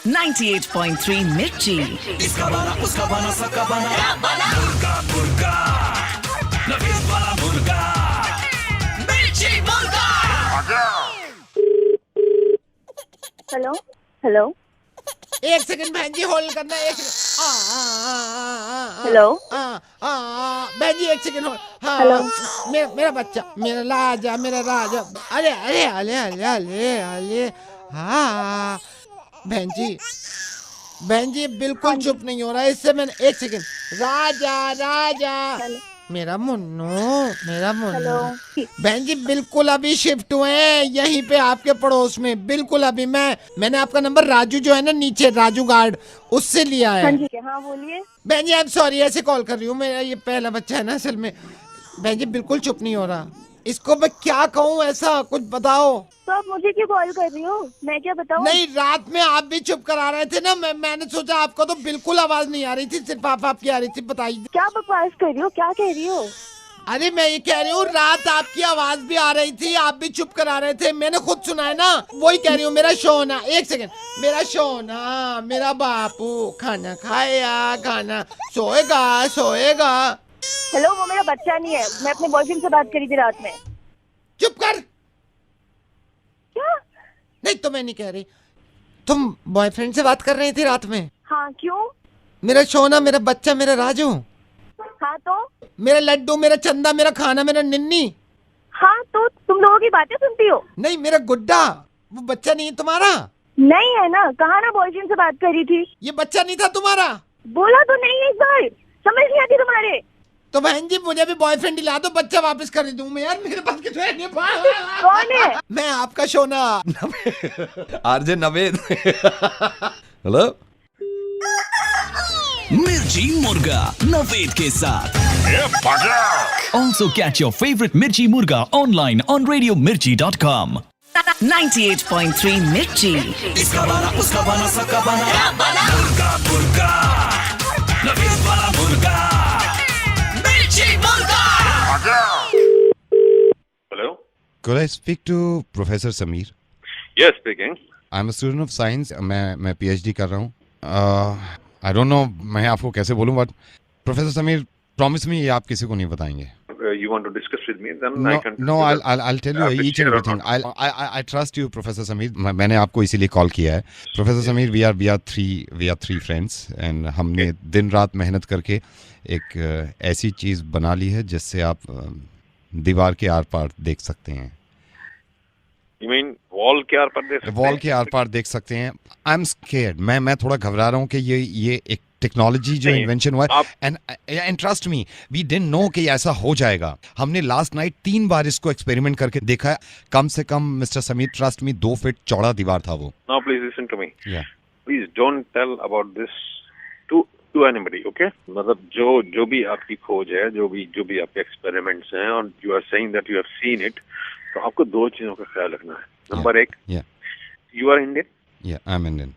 98.3 मिर्ची। इसका बना उसका बना सबका बना मुर्गा मुर्गा नफीस वाला मुर्गा मिर्ची मुर्गा। हेलो हेलो एक सेकंड बहन जी होल्ड करना। एक हेलो बहन जी एक सेकंड होल्ड। हाँ हेलो। मेरा बच्चा मेरा राजा मेरा राजा। अरे अरे अरे अरे अरे अरे हाँ बहन जी बिल्कुल चुप नहीं हो रहा है इससे। मैंने एक सेकंड राजा राजा मेरा मुन्नू हेलो। बहन जी बिल्कुल अभी शिफ्ट हुए हैं यहीं पे आपके पड़ोस में। बिल्कुल अभी मैंने आपका नंबर राजू जो है ना नीचे राजू गार्ड उससे लिया है। हाँ जी हाँ बोलिए। बहन जी आई एम सॉरी ऐसे कॉल कर रही हूँ। मेरा ये पहला बच्चा है ना असल में। बहन जी बिल्कुल चुप नहीं हो रहा। इसको मैं क्या कहूँ ऐसा कुछ बताओ। तो आप मुझे क्यों कॉल कर रही हो? मैं क्या बताऊँ? नहीं रात में आप भी चुप करा रहे थे ना। मैंने सोचा आपको तो बिल्कुल आवाज नहीं आ रही थी सिर्फ आपकी आ रही थी। बताइए क्या बकवास कर रही हो? क्या कह रही हो? अरे मैं ये कह रही हूँ रात आपकी आवाज भी आ रही थी आप भी चुप करा रहे थे। मैंने खुद सुना है ना वही कह रही हूँ। मेरा शोना एक सेकंड मेरा शोना मेरा बापू खाना खाया खाना सोएगा। हेलो वो मेरा बच्चा नहीं है। मैं अपने बॉयफ्रेंड से बात करी थी रात में। चुप कर। क्या? नहीं तो मैं नहीं कह रही। तुम बॉयफ्रेंड से बात कर रही थी रात में? हाँ क्यों? मेरा सोना मेरा बच्चा मेरा राजू हाँ तो? मेरा लड्डू मेरा चंदा मेरा खाना मेरा निन्नी। हाँ तो तुम लोगों की बातें सुनती हो? नहीं मेरा गुड्डा वो बच्चा नहीं है तुम्हारा? नहीं है ना। कहा ना बॉयफ्रेंड से बात करी थी। ये बच्चा नहीं था तुम्हारा? बोला तो नहीं है। इस बार समझ नहीं आती तुम्हारे। तो बहन जी मुझे भी बॉयफ्रेंड दिला दो बच्चा वापस कर दूं मैं। यार मेरे पास कितना है? कौन है? मैं आपका सोना आरजे नवेद। हेलो मिर्ची मुर्गा नवेद के साथ। Also catch your favorite Mirchi Murga online on radiomirchi.com. 98.3 मिर्ची। इसका बना उसका बना सबका बना मुर्गा मुर्गा नफीस वाला मुर्गा मिर्ची मुर्गा। Hello? Could I speak to Professor Sameer? Yes, speaking. I'm a student of science. मैं PhD कर रहा हूँ। I don't know मैं आपको कैसे बोलूँ but Professor Sameer promise me ये आप किसी को नहीं बताएंगे। You want to discuss with me? Then No, I can. no, I'll tell you I'll each and share or everything. not. I trust you, Professor Sameer. मैंने आपको इसीलिए call किया है। Professor Sameer, we are three friends and हमने दिन रात मेहनत करके एक ऐसी चीज़ बना ली है जिससे आप दीवार के आर पार देख सकते हैं। You mean wall के आर पार देख सकते हैं? वॉल के आर पार देख सकते हैं। I am scared. मैं थोड़ा घबरा रहा हूँ कि ये एक टेक्नोलॉजी जो नहीं, इन्वेंशन हुआ है आप- and trust me we didn't know कि ऐसा हो जाएगा। हमने लास्ट नाइट 3 बार इसको एक्सपेरिमेंट करके देखा है। कम से कम mister Sameer trust me 2 feet चौड़ा दीवार था वो। Now please listen to me. Yeah. Please don't tell about this to anybody, okay? मतलब जो भी आपकी खोज है जो भी आपके एक्सपेरिमेंट्स हैं और you are saying that you have seen it, तो आपको 2 चीजों का ख्याल रखना है। Number 1, Yeah. you are Indian, Yeah, I'm Indian.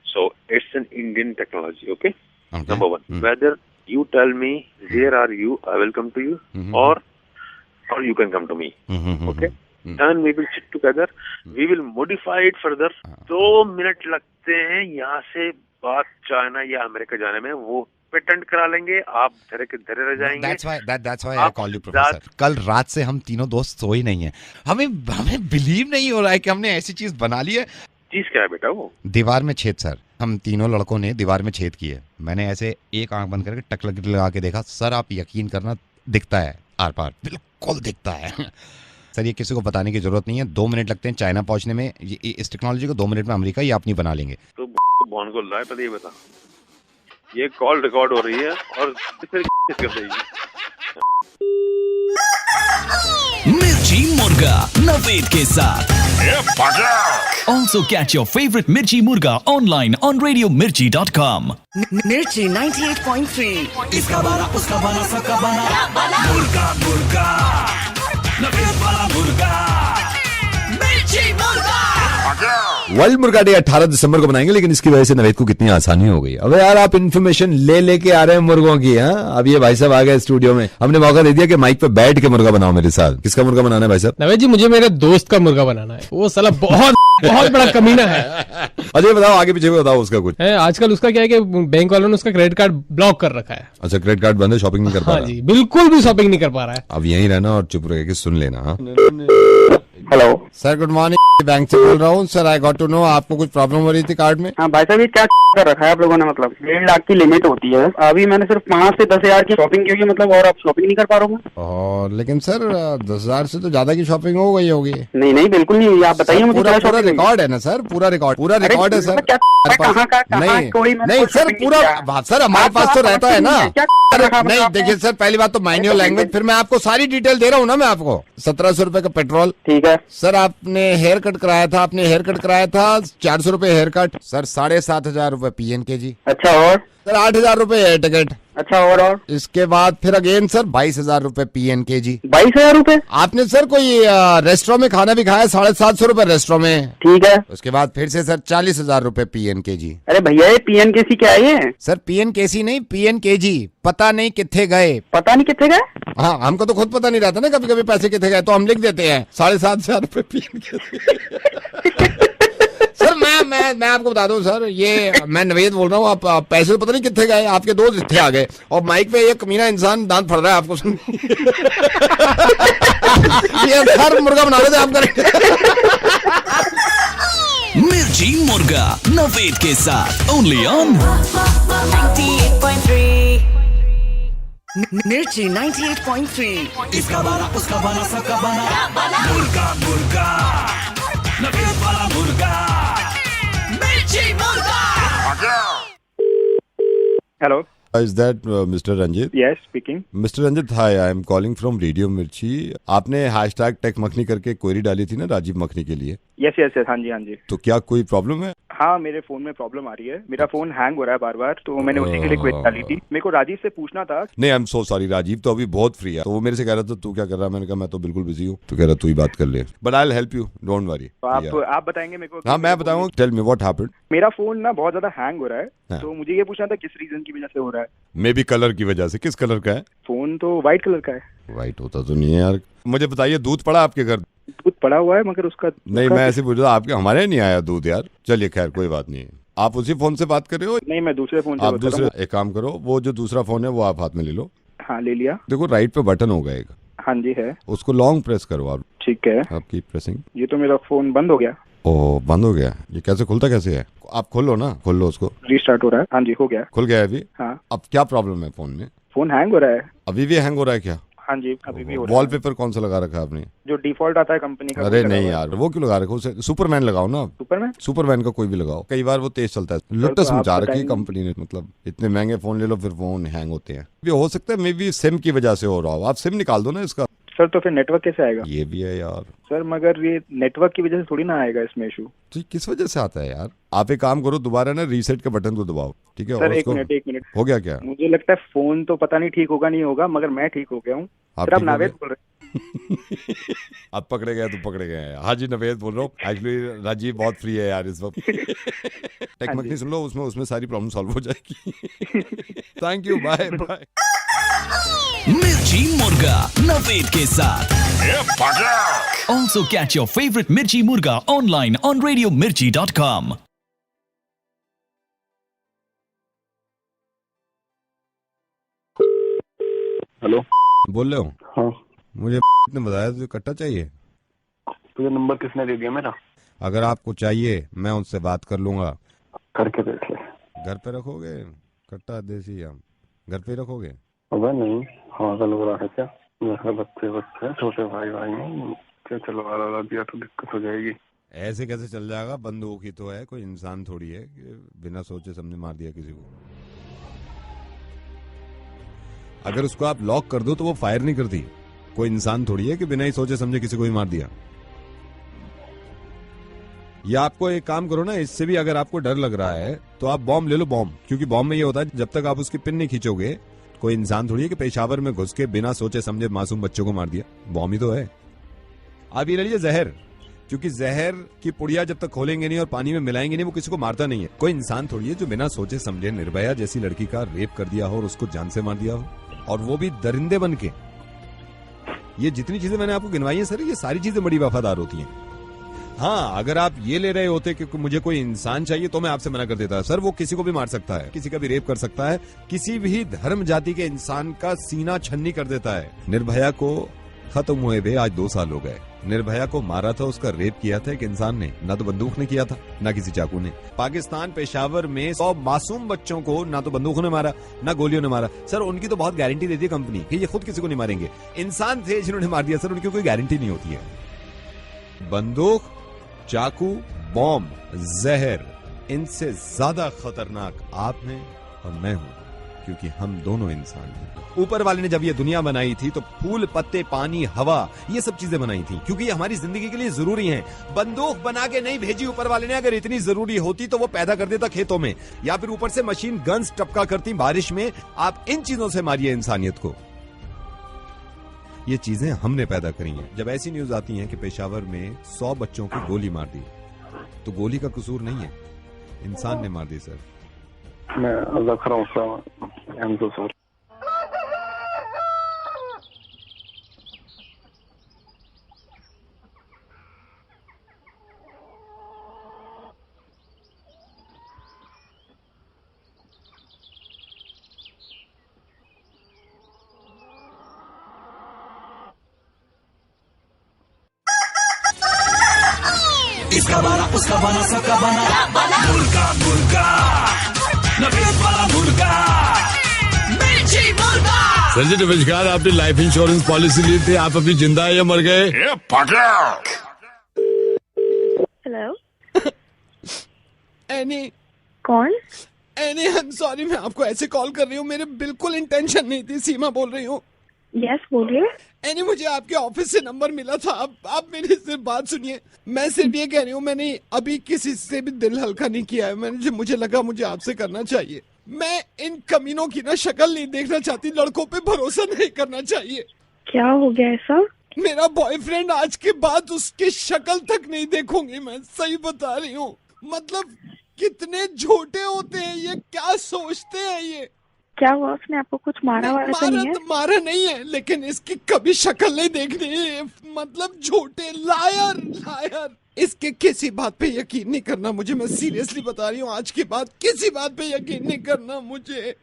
so it's an Indian technology, okay? Okay. Number 1, whether you tell me where are you, I will come to you, or you can come to me, okay? Then we will sit together, we will modify it further. 2 minute लगते हैं यहाँ से बात China या America जाने में। वो patent करा लेंगे, आप धरे के धरे रह जाएंगे। That's why I called you, Professor. कल रात से हम तीनों दोस्त सो ही नहीं है। हमें बिलीव नहीं हो रहा है कि हमने ऐसी चीज बना ली है। चीज क्या है बेटा वो? दीवार में छेद सर। हम तीनों लड़कों ने दीवार में छेद किए। मैंने ऐसे एक आंख बंद करके टक लगा के देखा। सर आप यकीन करना दिखता है आर पार बिल्कुल दिखता है। सर ये किसी को बताने की जरूरत नहीं है। 2 मिनट लगते हैं चाइना पहुंचने में। इस टेक्नोलॉजी को 2 मिनट में अमेरिका ये अपनी बना लेंगे। तो बॉन को लाए पहले ये बता, ये कॉल रिकॉर्ड हो रही है और फिर कर देगी। मिर्ची मुर्गा नवेद के साथ। Also catch your favorite Mirchi Murga online on radiomirchi.com. मिर्ची 98.3। इसका बना उसका बना सबका बना मुर्गा मुर्गा नफीस वाला मुर्गा मिर्ची मुर्गा। वर्ल्ड मुर्गा डे 18 दिसंबर को बनाएंगे, लेकिन इसकी वजह से नवेद को कितनी आसानी हो गई। अबे यार आप इन्फॉर्मेशन लेके आ रहे हैं मुर्गों की। हाँ अब ये भाई साहब आ गए स्टूडियो में, हमने मौका दे दिया कि माइक पे बैठ के मुर्गा बनाओ मेरे साथ। किसका मुर्गा बनाना है भाई साहब? नवेद जी मुझे मेरे दोस्त का मुर्गा बनाना है। वो साला बहुत बहुत बड़ा कमीना है। अच्छा बताओ, आगे पीछे बताओ उसका कुछ। आजकल उसका क्या है कि बैंक वालों ने उसका क्रेडिट कार्ड ब्लॉक कर रखा है। अच्छा, क्रेडिट कार्ड बंद है, शॉपिंग नहीं कर पा हाँ रहा। जी, बिल्कुल भी शॉपिंग नहीं कर पा रहा है। अब यहीं रहना और चुप रह के सुन लेना। हाँ? Hello sir good morning, bank से बोल रहा हूँ sir. I got to know आपको कुछ प्रॉब्लम हो रही थी कार्ड में। हाँ भाई साहब, ये क्या कर रखा है आप लोगों ने? मतलब 1.5 लाख की लिमिट होती है, अभी मैंने सिर्फ 5 से 10 हजार की शॉपिंग की हुई है, मतलब और आप शॉपिंग नहीं कर पा रहे हो? और लेकिन सर 10,000 से तो ज्यादा की शॉपिंग हो गई होगी। नहीं नहीं, बिल्कुल नहीं हुई। आप बताइए मुझे पूरा क्या पूरा शॉपिंग हुई? रिकॉर्ड है ना सर, पूरा रिकॉर्ड है सर। नहीं सर, पूरा सर हमारे पास तो रहता है ना। नहीं देखिए सर, पहली बात तो माइंड योर लैंग्वेज, फिर मैं आपको सारी डिटेल दे रहा हूँ ना मैं आपको। 1700 रुपए का पेट्रोल। ठीक है सर, आपने हेयर कट कराया था, 400 रुपए हेयर कट। सर 7,500 रुपए PNKG। अच्छा, और सर 8,000 रुपए एयर टिकट। अच्छा, और इसके बाद फिर अगेन सर 22,000 रुपए PNKG। 22,000 रुपए? आपने सर कोई रेस्टोरेंट में खाना भी खाया, 750 रुपए रेस्टोरेंट में। ठीक है। उसके बाद फिर से सर 40,000 रुपए PNKG। अरे भैया, ये PNKC क्या है ये? सर PNKC नहीं, PNKG। पता नहीं कितने गए। पता नहीं कितने गए? हाँ, हमको तो खुद पता नहीं रहता ना कभी कभी पैसे कितने गए, तो हम लिख देते हैं 7,500 रुपए PNKC। सर मैं आपको बता दूं सर, ये मैं नवेद बोल रहा हूँ। आप पैसे तो पता नहीं कितने गए, आपके दोस्त इतने आ गए और माइक पे ये कमीना इंसान दांत फड़ रहा है आपको सुन। ये हर मुर्गा बना रहे थे आप करेंगे। मिर्ची मुर्गा नवेद के साथ ओनली ऑन 98.3 मिर्ची 98.3। इसका बना उसका बना सबका बना मुर्गा मुर्गा नवेद वाला मुर्गा मिर्ची मुर्गा। Hello, Is that Mr. Ranjit? Yes speaking. Mr. Ranjit, hi, I am calling from Radio Mirchi. आपने हैशटैग टेक मखनी करके क्वेरी डाली थी ना राजीव मखनी के लिए, यस यस यस, हाँ जी हाँ जी। तो क्या कोई प्रॉब्लम है? हाँ, मेरे फोन में प्रॉब्लम आ रही है, मेरा फोन हैंग हो रहा है बार बार, तो मैंने उसी के लिए क्विट डाली थी। मेरे को राजीव से पूछना था। नहीं, I am so sorry, Rajeev तो अभी बहुत फ्री है, तो वो मेरे से कह रहा था तू क्या कर रहा है, मैंने कहा मैं तो बिल्कुल बिजी हूँ। तो कह रहा तू ही बात कर ले, but I will help you, don't worry. तो आप बताएंगे मेरे को? हाँ मैं बताऊंगा, टेल मी व्हाट हैपेंड। मेरा फोन ना बहुत ज्यादा हैंग हो रहा है, हाँ। तो मुझे ये पूछना था किस रीजन की वजह से हो रहा है। मे बी कलर की वजह से। किस कलर का है? फोन तो व्हाइट कलर का है। व्हाइट होता तो नहीं है यार। मुझे बताइए, दूध पड़ा आपके घर? दूध पड़ा हुआ है, मगर उसका नहीं, मैं ऐसे पूछ रहा था, आपके हमारे नहीं आया दूध यार। चलिए खैर कोई बात नहीं। आप उसी फोन से बात कर रहे हो? नहीं, मैं दूसरे फोन से आप बता रहा दूसरे, एक काम करो, वो जो दूसरा फोन है वो आप हाथ में ले लो। हूँ। हाँ, ले लिया। देखो राइट पे बटन होगा एक, हाँ जी है। उसको लॉन्ग प्रेस करो आप। ठीक है। आप कीप प्रेसिंग। ये तो मेरा फोन बंद हो गया। ओ, बंद हो गया? ये कैसे खुलता कैसे है? आप खोलो ना, खोल लो उसको। रीस्टार्ट हो रहा है। हाँ जी, हो गया। खुल गया है अभी? हाँ। अब क्या प्रॉब्लम है फोन में? फोन हैंग हो रहा है। अभी भी हैंग हो रहा है क्या? हाँ जी, अभी भी हो रहा है। वॉलपेपर कौन सा लगा रखा है आपने? जो डिफॉल्ट आता है कंपनी का। अरे नहीं यार, वो क्यों लगा रखा? उसे सुपरमैन लगाओ ना। सुपरमैन? सुपरमैन का कोई भी लगाओ, कई बार वो तेज चलता है। लुट्टस तो आप मचा रखी है बताएंगे। कंपनी ने, मतलब इतने महंगे फोन ले लो फिर फोन हैंग होते हैं। ये हो सकता है मे बी सिम की वजह से हो रहा हो। आप सिम निकाल दो ना इसका। सर, तो फिर नेटवर्क कैसे आएगा? ये भी है यार। सर, मगर ये नेटवर्क की वजह से थोड़ी ना आएगा इसमें इशू। तो ये किस वजह से आता है यार? आप एक काम करो, दोबारा ना रीसेट के बटन को दबाओ, ठीक है? सर और एक उसको मिनट। हो गया क्या? मुझे लगता है फोन तो पता नहीं ठीक होगा नहीं होगा, मगर मैं ठीक हो गया हूँ। आप सर, आप ठीक हो नावेद गए? बोल रहे आप पकड़े गए तो पकड़े गए। हाँ जी, नवेद बोल रहा हूँ। एक्चुअली राजीव बहुत फ्री है यार इस वक्त। टेक हाँ मखनी सुन लो, उसमें सारी प्रॉब्लम सॉल्व हो जाएगी। Thank you, bye bye. Mirchi Murga Naved के साथ। Also catch your favorite Mirchi Murga online on radiomirchi.com. Hello, बोल रहे हो? हाँ। मुझे ने बताया तुझे कट्टा चाहिए। तुझे नंबर किसने दे दिया मेरा? अगर आपको चाहिए मैं उनसे बात कर लूंगा। करके देख ले। घर पे रखोगे कट्टा देसी आम? घर पे ही रखोगे? अबे नहीं, हाँ कल हो रहा है क्या? मेरे बच्चे छोटे भाई हैं, क्या चलवा दिया तो दिक्कत हो जाएगी। ऐसे कैसे चल जाएगा? बंदूक ही तो है, कोई इंसान थोड़ी है कि बिना सोचे समझे मार दिया किसी को। अगर उसको आप लॉक कर दो तो वो फायर नहीं करती। कोई इंसान थोड़ी है कि बिना ही सोचे समझे किसी को ही मार दिया। या आपको एक काम करो ना, इससे भी अगर आपको डर लग रहा है तो आप बॉम्ब ले लो, बॉम्ब। क्योंकि बॉम्ब में ये होता है जब तक आप उसकी पिन नहीं खींचोगे, कोई इंसान थोड़ी है कि पेशावर में घुस के बिना सोचे समझे मासूम बच्चों को मार दिया। बॉम्ब ही तो है। आप ये ले लीजिए जहर, क्योंकि जहर की पुड़िया जब तक खोलेंगे नहीं और पानी में मिलाएंगे नहीं वो किसी को मारता नहीं है। कोई इंसान थोड़ी है जो बिना सोचे समझे निर्भया जैसी लड़की का रेप कर दिया हो और उसको जान से मार दिया हो, और वो भी दरिंदे बन के। ये जितनी चीजें मैंने आपको गिनवाई है सर, ये सारी चीजें बड़ी वफादार होती हैं। हाँ, अगर आप ये ले रहे होते कि मुझे कोई इंसान चाहिए तो मैं आपसे मना कर देता। सर वो किसी को भी मार सकता है, किसी का भी रेप कर सकता है, किसी भी धर्म जाति के इंसान का सीना छन्नी कर देता है। निर्भया को खत्म हुए भी आज 2 साल हो गए। निर्भया को मारा था, उसका रेप किया था एक इंसान ने, ना तो बंदूक ने किया था ना किसी चाकू ने। पाकिस्तान पेशावर में 100 मासूम बच्चों को ना तो बंदूकों ने मारा ना गोलियों ने मारा। सर उनकी तो बहुत गारंटी देती है कंपनी कि ये खुद किसी को नहीं मारेंगे। इंसान थे जिन्होंने मार दिया सर, उनकी कोई गारंटी नहीं होती है। बंदूक, चाकू, बॉम्ब, जहर, इनसे ज्यादा खतरनाक आप हैं और मैं हूं, क्योंकि हम दोनों इंसान हैं। ऊपर वाले ने जब ये दुनिया बनाई थी तो फूल, पत्ते, पानी, हवा, ये सब चीजें बनाई थी क्योंकि ये हमारी जिंदगी के लिए जरूरी हैं। बंदूक बना के नहीं भेजी ऊपर वाले ने। अगर इतनी जरूरी होती तो वो पैदा कर देता खेतों में, या फिर ऊपर से मशीन गन्स टपका करती बारिश में। आप इन चीजों से मारिए इंसानियत को। ये चीजें हमने पैदा करी हैं। जब ऐसी न्यूज आती है कि पेशावर में 100 बच्चों को गोली मार दी, तो गोली का कसूर नहीं है, इंसान ने मार दी सर। मैं रख रहा हूँ sir, I am so sorry. इसका बना उसका बना सबका बना मुर्गा मुर्गा नफीस वाला मुर्गा मिर्ची मुर्गा। सर जी नमस्कार, आपने लाइफ इंश्योरेंस पॉलिसी ली थी, आप अभी जिंदा है या मर गए? हेलो, एनी कौन? एनी आई एम सॉरी, मैं आपको ऐसे कॉल कर रही हूँ, मेरे बिल्कुल इंटेंशन नहीं थी। सीमा बोल रही हूँ। यस बोलिए। एनी मुझे आपके ऑफिस से नंबर मिला था। आप मेरी सिर्फ बात सुनिए। मैं सिर्फ ये कह रही हूँ, मैंने अभी किसी से भी दिल हल्का नहीं किया है। मुझे लगा मुझे आपसे करना चाहिए। मैं इन कमीनों की ना शक्ल नहीं देखना चाहती, लड़कों पे भरोसा नहीं करना चाहिए। क्या हो गया ऐसा? मेरा बॉयफ्रेंड, आज के बाद उसकी शक्ल तक नहीं देखूंगी मैं, सही बता रही हूँ। मतलब कितने झूठे होते हैं ये, क्या सोचते हैं ये। क्या हुआ, उसने आपको कुछ मारा वारा तो नहीं है? मारा नहीं है, लेकिन इसकी कभी शक्ल नहीं देखनी। मतलब झूठे, लायर लायर। इसके किसी बात पे यकीन नहीं करना मुझे, मैं सीरियसली बता रही हूँ। आज के बाद किसी बात पे यकीन नहीं करना मुझे।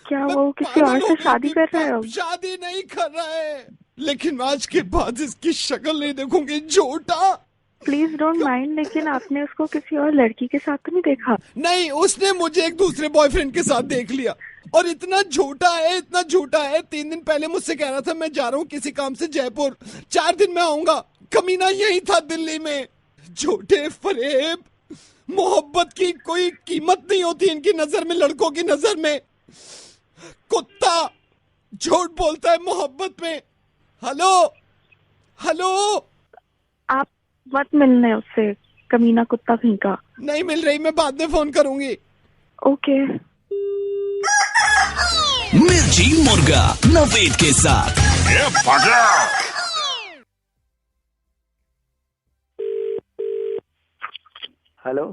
क्या वो किसी और से शादी कर रहे हो? शादी नहीं कर रहा है, लेकिन आज के बाद इसकी शक्ल नहीं देखूंगी। झूठा। प्लीज डोंट माइंड, लेकिन आपने उसको किसी और लड़की के साथ तो नहीं देखा? नहीं, उसने मुझे एक दूसरे बॉयफ्रेंड के साथ देख लिया। और इतना झूठा है, इतना झूठा है। 3 दिन पहले मुझसे कह रहा था मैं जा रहा हूँ किसी काम से जयपुर, 4 दिन में आऊंगा। कमीना यही था दिल्ली में। झूठे फरेब। मोहब्बत की कोई कीमत नहीं होती इनकी नजर में, लड़कों की नजर में। कुत्ता झूठ बोलता है मोहब्बत में। हेलो हेलो, आप मत मिलने उससे, कमीना कुत्ता कहीं का। नहीं मिल रही, मैं बाद में फोन करूंगी। ओके। मिर्ची मुर्गा नवेद के साथ। हेलो,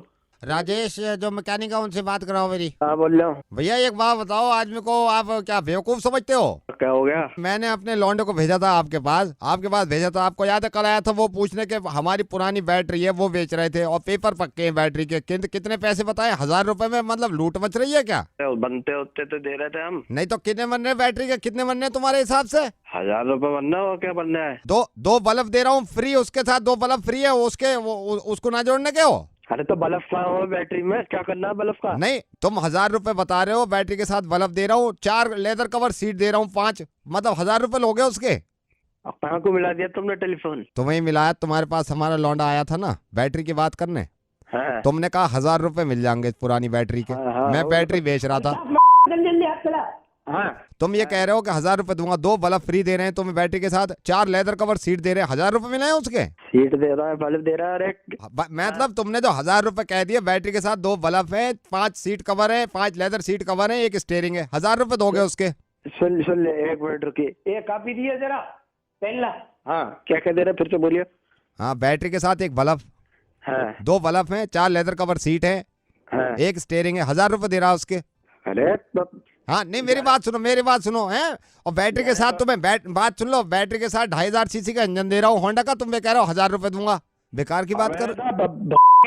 राजेश जो मैकेनिक है उनसे बात कराओ मेरी। हाँ बोल रहा हूँ। भैया एक बात बताओ, आज मेरे को आप क्या बेवकूफ समझते हो? क्या हो गया? मैंने अपने लौंडे को भेजा था आपके पास भेजा था। आपको याद है कल आया था वो पूछने के हमारी पुरानी बैटरी है वो बेच रहे थे और पेपर पक्के हैं बैटरी के। कितने पैसे बताए? 1000 रुपए में मतलब लूट मच रही है क्या? बनते होते तो दे रहे थे हम। नहीं तो कितने बनने बैटरी के, कितने बनने तुम्हारे हिसाब से? 1000 रुपए बनना हो, क्या बनना है? दो बल्ब दे रहा हूँ फ्री, उसके साथ 2 बल्ब फ्री है, उसके उसको ना जोड़ने के हो। अरे तो बल्ब का हो बैटरी में, क्या करना है बल्ब का? नहीं, तुम 1000 रुपए बता रहे हो, बैटरी के साथ बल्ब दे रहा हूँ, 4 लेदर कवर सीट दे रहा हूँ, 5 मतलब 1000 रुपए लोगे उसके। अब कहाँ को मिला दिया तुमने टेलीफोन? तुम्हें मिलाया, तुम्हारे पास हमारा लौंडा आया था ना बैटरी की बात करने। हाँ। तुमने कहा 1000 रुपए मिल जाएंगे पुरानी बैटरी के। मैं बैटरी बेच रहा था। हाँ। तुम ये कह रहे हो कि 1000 रुपए दूंगा, 2 बल्ब फ्री दे रहे हैं तुम्हें बैटरी के साथ, 4 लेदर कवर सीट दे रहे हैं, 1000 रुपए मिले हैं उसके। सीट दे रहा है, बल्ब दे रहा है। मतलब तुमने जो 1000 रुपए कह दिए, बैटरी के साथ 2 बल्ब है, 5 सीट कवर है, 5 लेदर सीट कवर है, 1 स्टीयरिंग है, 1000 रुपए दोगे उसके। सुन ले, 1 मिनट रुकी, एक कापी दिए जरा, पेन ला। हाँ, क्या कह दे रहे फिर से बोलिए। हाँ, बैटरी के साथ 1 बल्ब, हाँ। 2 बल्ब है, 4 लेदर कवर सीट है, हाँ। 1 स्टीयरिंग है, 1000 रुपए दे रहा उसके। अरे हाँ नहीं, मेरी बात सुनो हैं। और बैटरी के साथ तुम्हें बात सुन लो, बैटरी के साथ 2500 सीसी का इंजन दे रहा हूँ होंडा का, तुम कह रहे हो 1000 रुपए दूंगा। बेकार की बात कर।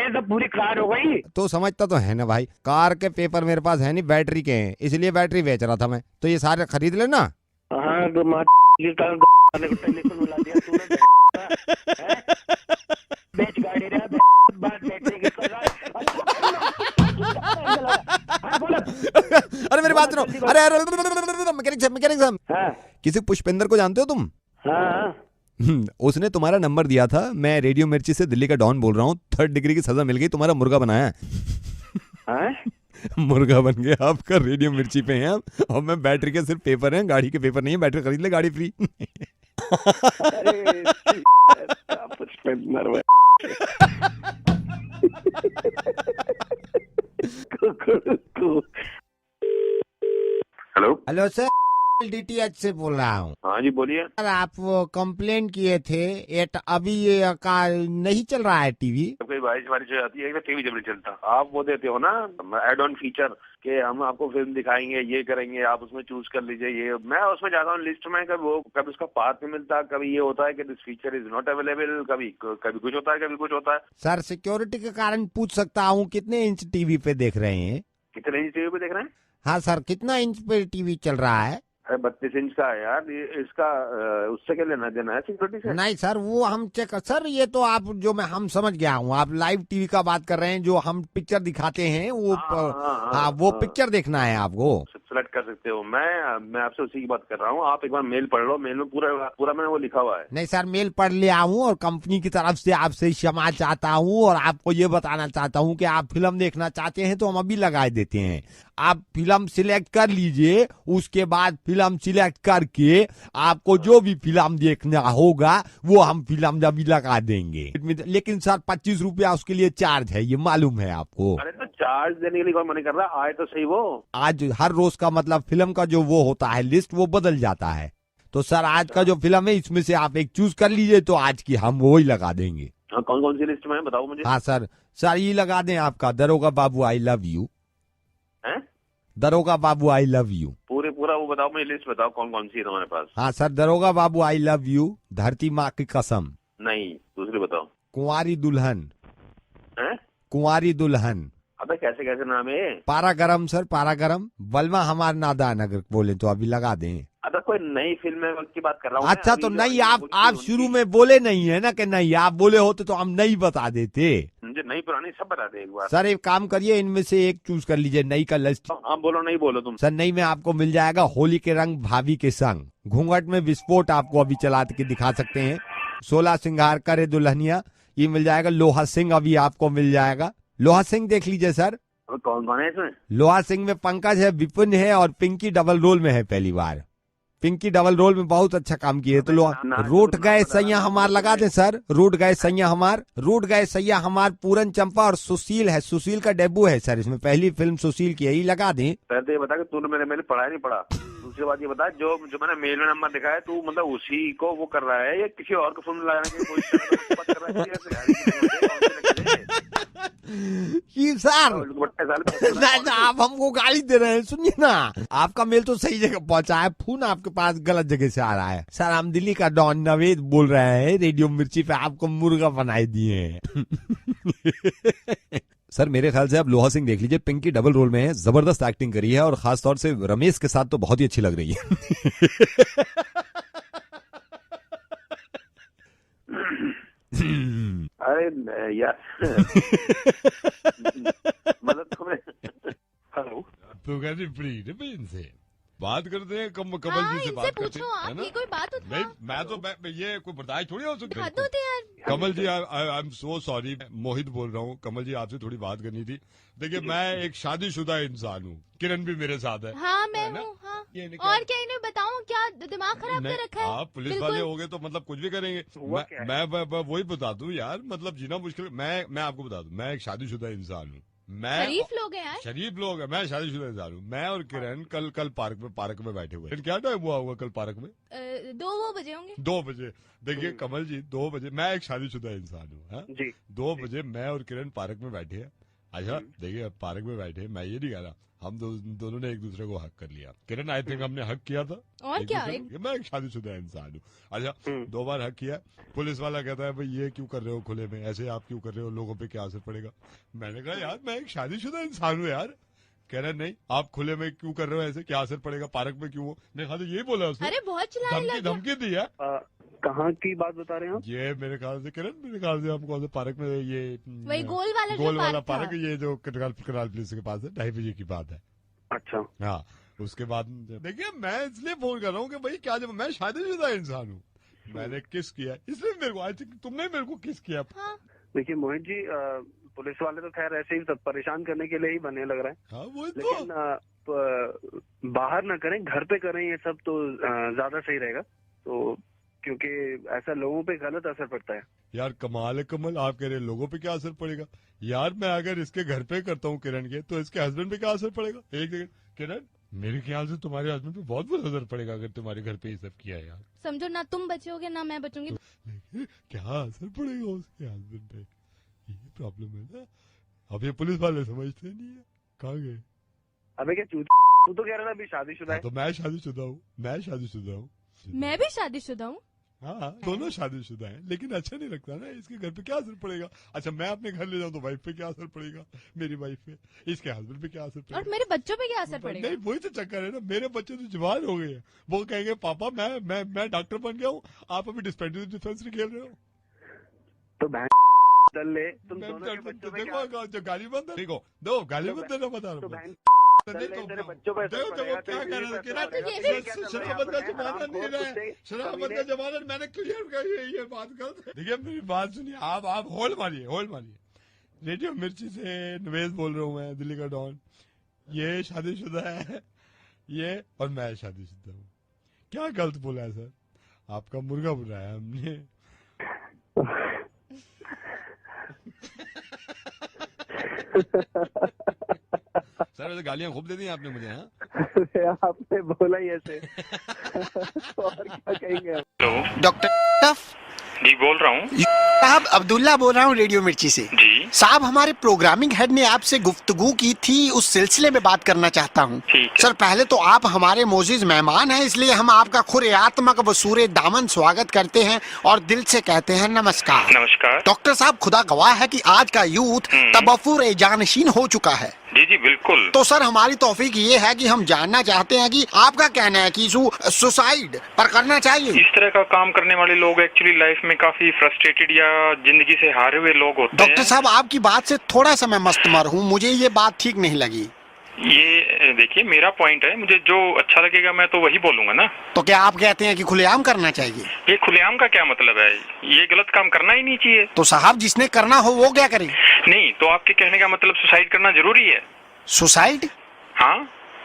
तो पूरी कार हो गई। तो समझता तो है ना भाई, कार के पेपर मेरे पास है नहीं, बैटरी के हैं, इसलिए बैटरी बेच रहा था मैं। तो ये सारे खरीद लेना। हाँ बेच गाड़ी रे बैटरी की अरे मेरी बात सुनो। अरे अरे मैकेनिक साहब, किसी पुष्पेंद्र को जानते हो तुम? हाँ। उसने तुम्हारा नंबर दिया था। मैं रेडियो मिर्ची से दिल्ली का डॉन बोल रहा हूँ। 3rd डिग्री की सजा मिल गई, तुम्हारा मुर्गा बनाया है। मुर्गा बन गया आपका, रेडियो मिर्ची पे हैं आप। और मैं बैटरी के सिर्फ पेपर हैं, गाड़ी के पेपर नहीं है। बैटरी खरीद ले, गाड़ी free. Hello hello sir, DTH से बोल रहा हूँ। हाँ जी बोलिए। सर आप वो कंप्लेन किए थे, अभी ये का नहीं चल रहा है टीवी। कोई बारिश हो जाती है तो टीवी जब नहीं चलता, आप वो देते हो ना एड ऑन फीचर के हम आपको फिल्म दिखाएंगे, ये करेंगे, आप उसमें चूज कर लीजिए। ये मैं उसमें जाता हूँ लिस्ट में, कभी उसका पार्ट नहीं मिलता, कभी ये होता है कि this feature is not available, कभी कुछ होता है, कभी कुछ होता है। सर सिक्योरिटी के कारण पूछ सकता हूँ, कितने इंच टीवी पे देख रहे हैं? कितने इंच टीवी पे देख रहे हैं? हाँ सर, कितना इंच पे टीवी चल रहा है? 32 इंच का है यार। इसका उससे क्या लेना देना है सिक्योरिटी से? नहीं सर, वो हम चेक, सर ये तो आप जो हम समझ गया हूँ, आप लाइव टीवी का बात कर रहे हैं, जो हम पिक्चर दिखाते हैं वो। हाँ, वो पिक्चर देखना है आपको। सेलेक्ट कर सकते हो। मैं आपसे उसी की बात कर रहा हूँ। आप एक बार मेल पढ़ लो, मेल में पूरा मैंने वो लिखा हुआ है। नहीं सर, मेल पढ़ लिया हूँ और कंपनी की तरफ से आपसे क्षमा चाहता हूँ और आपको ये बताना चाहता हूँ कि आप फिल्म देखना चाहते हैं तो हम अभी लगा देते हैं। आप फिल्म सिलेक्ट कर लीजिए, उसके बाद फिल्म सिलेक्ट करके आपको जो भी फिल्म देखना होगा वो हम फिल्म अभी लगा देंगे। लेकिन सर 25 रुपया उसके लिए चार्ज है, ये मालूम है आपको। अरे तो चार्ज देने के लिए कौन मना कर रहा है? आए तो सही वो। आज हर रोज का मतलब फिल्म का जो वो होता है लिस्ट, वो बदल जाता है। तो सर आज का जो फिल्म है इसमें से आप एक चूज कर लीजिए, तो आज की हम वो ही लगा देंगे। कौन कौन सी लिस्ट में है बताओ मुझे। हाँ सर ये लगा दें आपका दरोगा बाबू आई लव यू। दरोगा बाबू आई लव यू पूरा वो बताओ, मुझे लिस्ट बताओ कौन कौन सी है तुम्हारे पास। हाँ सर, दरोगा बाबू आई लव यू, धरती माँ की कसम। नहीं, दूसरी बताओ। कुंवारी दुल्हन। कुंवारी दुल्हन। अबे कैसे नाम है? पारागरम सर, पारागरम। बलवा हमार नादान अगर बोले तो अभी लगा दें। अगर कोई नई फिल्म की बात कर रहा हूँ। अच्छा तो नहीं, आप शुरू में बोले नहीं है ना कि नहीं, आप बोले होते तो हम नहीं बता देते। मुझे नई पुरानी सब बता दे एक बार। सर एक काम करिए, इनमें से एक चूज कर लीजिए नई का लिस्ट। हाँ बोलो, नहीं बोलो तुम। सर नई में आपको मिल जाएगा होली के रंग भाभी के संग, घूंघट में विस्फोट आपको अभी चला के दिखा सकते हैं, 16 सिंगार करे दुल्हनिया ये मिल जाएगा, लोहा सिंह अभी आपको मिल जाएगा। लोहा सिंह देख लीजिए सर। कौन कौन है इसमें? लोहा सिंह में पंकज है, विपिन है और पिंकी डबल रोल में है पहली बार। पिंकी डबल रोल में बहुत अच्छा काम किए। तो रूट गए सैया हमार लगा दें सर। रूट गए सैया हमार पूरन चंपा और सुशील है, सुशील का डेब्यू है सर इसमें, पहली फिल्म सुशील की है, ये लगा दें। पहले ये बता कि तूने मेरे पढ़ा नहीं पढ़ा। दूसरी बात ये बता, जो मैंने मेल में नंबर दिखाया तू मतलब उसी को वो कर रहा है या किसी और को फिल्म लगाने की कोशिश कर रहा है? सर नहीं, आप हमको गाली दे रहे हैं। सुनिए ना, आपका मेल तो सही जगह पहुंचा है, फोन आपके पास गलत जगह से आ रहा है। सर हम दिल्ली का डॉन नवेद बोल रहे हैं, रेडियो मिर्ची पे आपको मुर्गा बनाए दिए हैं। सर मेरे ख्याल से आप लोहा सिंह देख लीजिए, पिंकी डबल रोल में है, जबरदस्त एक्टिंग करी है और खास तौर से रमेश के साथ तो बहुत ही अच्छी लग रही है। अरे यार मतलब तुम्हें हेलो तो कहते प्लीज इनसे बात करते हैं, कमल जी से बात करते हैं, है ना? कोई बात होती नहीं मैं तो ये कोई बर्दाश्त थोड़ी हो सकती है। कमल जी आई एम सो सॉरी, मोहित बोल रहा हूँ। कमल जी आपसे थोड़ी बात करनी थी। देखिए मैं एक शादीशुदा इंसान हूँ, किरण भी मेरे साथ है। हाँ मैं हूँ। हाँ। और क्या इन्हें बताऊँ, क्या दिमाग खराब कर रखा है? आप पुलिस वाले हो गए तो मतलब कुछ भी करेंगे। मैं वही बता दूं यार, मतलब जीना मुश्किल। मैं आपको बता दूं, मैं एक शादीशुदा इंसान हूँ। शरीफ लोग हैं यार, शरीफ लोग हैं। मैं शादीशुदा इंसान हूँ। मैं और किरण कल पार्क में बैठे हुए। क्या टाइम हुआ होगा कल पार्क में? 2 बजे होंगे। 2 बजे। देखिए कमल जी, 2 बजे मैं एक शादीशुदा इंसान हूँ। 2 बजे मैं और किरण पार्क में बैठे हैं, अच्छा देखिए पार्क में बैठे, मैं ये नहीं कह रहा, हम दोनों ने एक दूसरे को हक कर लिया। किरण आई थिंक हमने हक किया था। और क्या मैं एक शादीशुदा इंसान हूँ। अच्छा 2 बार हक किया। पुलिस वाला कहता है भाई ये क्यों कर रहे हो खुले में, ऐसे आप क्यों कर रहे हो, लोगों पे क्या असर पड़ेगा। मैंने कहा यार मैं एक शादीशुदा इंसान हूँ यार। कह रहे नहीं आप खुले में क्यों कर रहे हो, ऐसे क्या असर पड़ेगा, पार्क में क्यों हो। मैं कहा यही बोला उसने। अरे बहुत चिल्लाने धमकी दी है। कहाँ की बात बता रहे हैं आप? ये मेरे ख्याल से किरण, मेरे ख्याल से हम कौन से पार्क में, ये वही गोल वाला पार्क, ये जो कनाल पुलिस के पास है, 2:30 बजे की बात है। अच्छा हाँ उसके बाद देखिए मैं इसलिए फोन कर रहा हूँ कि भाई क्या, जब मैं शादीशुदा इंसान हूँ, मैंने किस किया, इसलिए मेरे को आई थिंक तुमने मेरे को किस किया। देखिए मोहित जी, पुलिस वाले तो खैर ऐसे ही सब परेशान करने के लिए ही बने लग रहा है। हाँ वो तो। लेकिन बाहर ना करें, घर पे करें, ये सब तो ज्यादा सही रहेगा। तो क्योंकि ऐसा लोगों पे गलत असर पड़ता है। यार कमाल है कमल, आप कह रहे हैं लोगों पे क्या असर पड़ेगा। यार मैं अगर इसके घर पे करता हूँ किरण के, तो इसके हस्बैंड पे क्या असर पड़ेगा। एक सेकंड किरण, मेरे ख्याल से तुम्हारे हस्बैंड पे बहुत बुरा असर पड़ेगा अगर तुम्हारे घर पे ये सब किया है यार। समझो ना तुम बचोगे ना मैं बचूंगी। तो, क्या असर पड़ेगा उसके हस्बैंड पे, ये प्रॉब्लम है ना। अब ये पुलिस वाले समझते नहीं है, कहाँ गए। अबे क्या तू तो कह रहा था अभी शादीशुदा है। तो मैं शादीशुदा हूँ, मैं भी शादीशुदा हूँ। हाँ दोनों शादीशुदा हैं, लेकिन अच्छा नहीं लगता ना। इसके घर पे क्या असर पड़ेगा। अच्छा मैं अपने घर ले जाऊँ तो वाइफ पे क्या असर पड़ेगा, मेरी वाइफ पे, इसके हस्बैंड पे क्या असर पड़ेगा, और मेरे बच्चों पे क्या असर पड़ेगा। नहीं वही तो चक्कर है ना। मेरे बच्चे तो जवान हो गए हैं, वो कहेंगे पापा मैं डॉक्टर बन गया हूँ, आप अभी डिस्पेंसरी खेल रहे हो। तो चल ले तुम दोनों के बच्चों पे देखो जो गाली बंद है, देखो दो गाली बंद देना बता रहा हूँ। तेरे बच्चों पे क्या कह रहे हैं, शराबत का जमाना नहीं रहा है, शराबत का जमाना। मैंने क्लियर कर ये बात कर। देखिए मेरी बात सुनिए, आप होल्ड मारिए। रेडियो मिर्ची से निवेश बोल रहा हूँ मैं, दिल्ली का डॉन। ये शादीशुदा है ये, और मैं शादीशुदा हूँ। क्या गलत बोला है सर, आपका मुर्गा बुलाया हमने। सर वैसे गालियां खूब दे दी आपने मुझे। हाँ आपने बोला ही ऐसे। और क्या कहेंगे। हेलो डॉक्टर जी बोल रहा हूँ साहब, अब्दुल्ला बोल रहा हूँ रेडियो मिर्ची से। जी साहब हमारे प्रोग्रामिंग हेड ने आपसे गुफ्तगू की थी, उस सिलसिले में बात करना चाहता हूँ। सर पहले तो आप हमारे मोजिज मेहमान हैं, इसलिए हम आपका खुरेआत्मक वसूरे दामन स्वागत करते हैं और दिल से कहते हैं नमस्कार। नमस्कार डॉक्टर साहब, खुदा गवाह है कि आज का यूथ तबफुर जानशीन हो चुका है। जी जी बिल्कुल। तो सर हमारी तौफीक ये है कि हम जानना चाहते हैं कि आपका कहना है कि सुसाइड पर करना चाहिए। इस तरह का काम करने वाले लोग एक्चुअली लाइफ में काफी फ्रस्ट्रेटेड या जिंदगी से हारे हुए लोग होते हैं। डॉक्टर साहब आपकी बात से थोड़ा सा मैं मस्तमर हूँ, मुझे ये बात ठीक नहीं लगी। ये देखिए मेरा पॉइंट है, मुझे जो अच्छा लगेगा मैं तो वही बोलूंगा ना। तो क्या आप कहते हैं कि खुलेआम करना चाहिए? ये खुलेआम का क्या मतलब है, ये गलत काम करना ही नहीं चाहिए। तो साहब जिसने करना हो वो क्या करे। नहीं तो आपके कहने का मतलब सुसाइड करना जरूरी है। सुसाइड? हाँ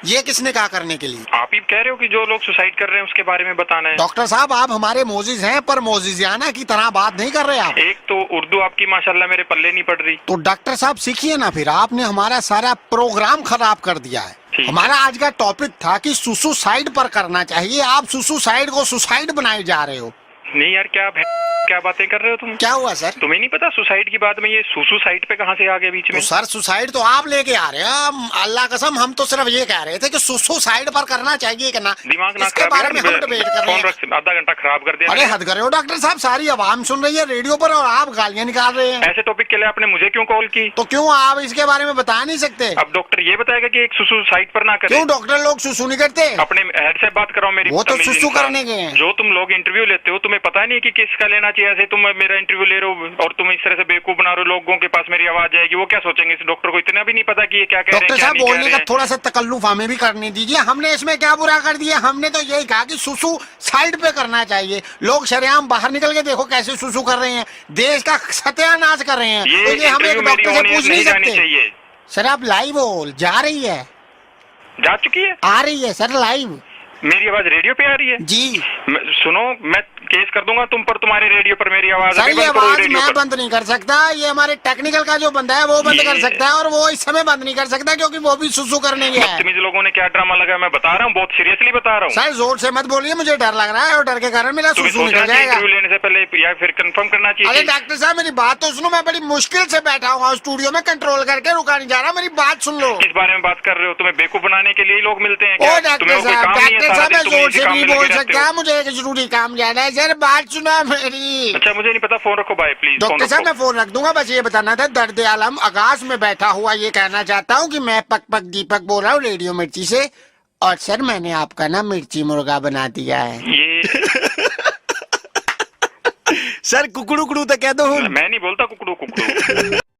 ये किसने कहा करने के लिए? आप ही कह रहे हो कि जो लोग सुसाइड कर रहे हैं उसके बारे में बताना है। डॉक्टर साहब आप हमारे मोजिज हैं, पर मोजिजियाना की तरह बात नहीं कर रहे आप। एक तो उर्दू आपकी माशाल्लाह मेरे पल्ले नहीं पड़ रही। तो डॉक्टर साहब सीखिए ना, फिर आपने हमारा सारा प्रोग्राम खराब कर दिया है। हमारा आज का टॉपिक था कि सुसाइड पर करना चाहिए, आप सुसाइड को सुसाइड बनाए जा रहे हो। नहीं यार क्या बातें कर रहे हो तुम। क्या हुआ सर? तुम्हें नहीं पता सुसाइड की बात में ये सुसाइड पे कहाँ से आ गए बीच में। तो सर सुसाइड तो आप लेके आ रहे हैं, अल्लाह कसम हम तो सिर्फ ये कह रहे थे कि सुसाइड पर करना चाहिए कि ना। दिमाग ना इसके बारे में हम डिबेट कर रहे हैं। आधा घंटा खराब कर दिया। अरे हद करे हो डॉक्टर साहब, सारी आवाम सुन रही है रेडियो पर और आप गालियाँ निकाल रहे हैं। ऐसे टॉपिक के लिए आपने मुझे क्यों कॉल की? तो क्यों आप इसके बारे में बता नहीं सकते? अब डॉक्टर ये बताएगा कि एक सुसाइड पर ना करे। क्यों डॉक्टर लोग सुसु नहीं करते? अपने हेड से बात कराओ मेरी। वो तो सुसु करने गए हैं। जो तुम लोग इंटरव्यू लेते हो तुम्हें पता नहीं कि किसका लेना चाहिए। ऐसे तुम मेरा इंटरव्यू ले रहे हो और तुम इस तरह से बेवकूफ बना रहे हो, लोगों के पास मेरी आवाज जाएगी, वो क्या सोचेंगे? इस डॉक्टर को इतना भी नहीं पता कि ये क्या कह रहे हैं। डॉक्टर साहब बोलने का थोड़ा सा तकल्लुफ हमें भी करने दीजिए, हमने इसमें क्या बुरा कर दिया? हमने तो यही कहा कि सुसु साइड पे करना चाहिए। लोग शरेआम बाहर निकल के देखो कैसे सुसु कर रहे हैं, देश का सत्यानाश कर रहे हैं। तो ये हम एक डॉक्टर से पूछ नहीं सकते? सर आप लाइव हो, जा रही है, जा चुकी है, आ रही है सर लाइव। मेरी आवाज रेडियो पे आ रही है जी। सुनो, मैं केस कर दूंगा तुम पर, तुम्हारे रेडियो पर मेरी आवाज। सर ये आवाज मैं बंद नहीं कर सकता, ये हमारे टेक्निकल का जो बंदा है वो बंद कर सकता है, और वो इस समय बंद नहीं कर सकता क्योंकि वो भी सुसु करने गया है। बदतमीज लोगों ने क्या ड्रामा लगा, मैं बता रहा हूँ, बहुत सीरियसली बता रहा हूँ। सर जोर से मत बोलिए, मुझे डर लग रहा है और डर के कारण मेरा सुसु निकल जाएगा। इंटरव्यू लेने से पहले या फिर कंफर्म करना चाहिए। अरे डॉक्टर साहब मेरी बात तो सुनो, मैं बड़ी मुश्किल से बैठा हुआ स्टूडियो में, कंट्रोल करके रुका नहीं जा रहा, मेरी बात सुन लो। किस बारे में बात कर रहे हो? तुम्हें बेवकूफ बनाने के लिए लोग मिलते हैं ओ डॉक्टर साहब, डॉक्टर साहब मैं जोर से नहीं बोल सकता, मुझे एक जरूरी काम जाना है सर, बात सुना मेरी। अच्छा मुझे नहीं पता, फोन रखो, बाय प्लीज। डॉक्टर साहब मैं फोन रख दूंगा, बस ये बताना था, दर्द आलम आकाश में बैठा हुआ ये कहना चाहता हूँ कि मैं पक पक दीपक बोल रहा हूँ रेडियो मिर्ची से, और सर मैंने आपका ना मिर्ची मुर्गा बना दिया है। ये सर कुकड़ू कुकड़ू तो कह दो। मैं नहीं बोलता कुकड़ू कुकड़ू।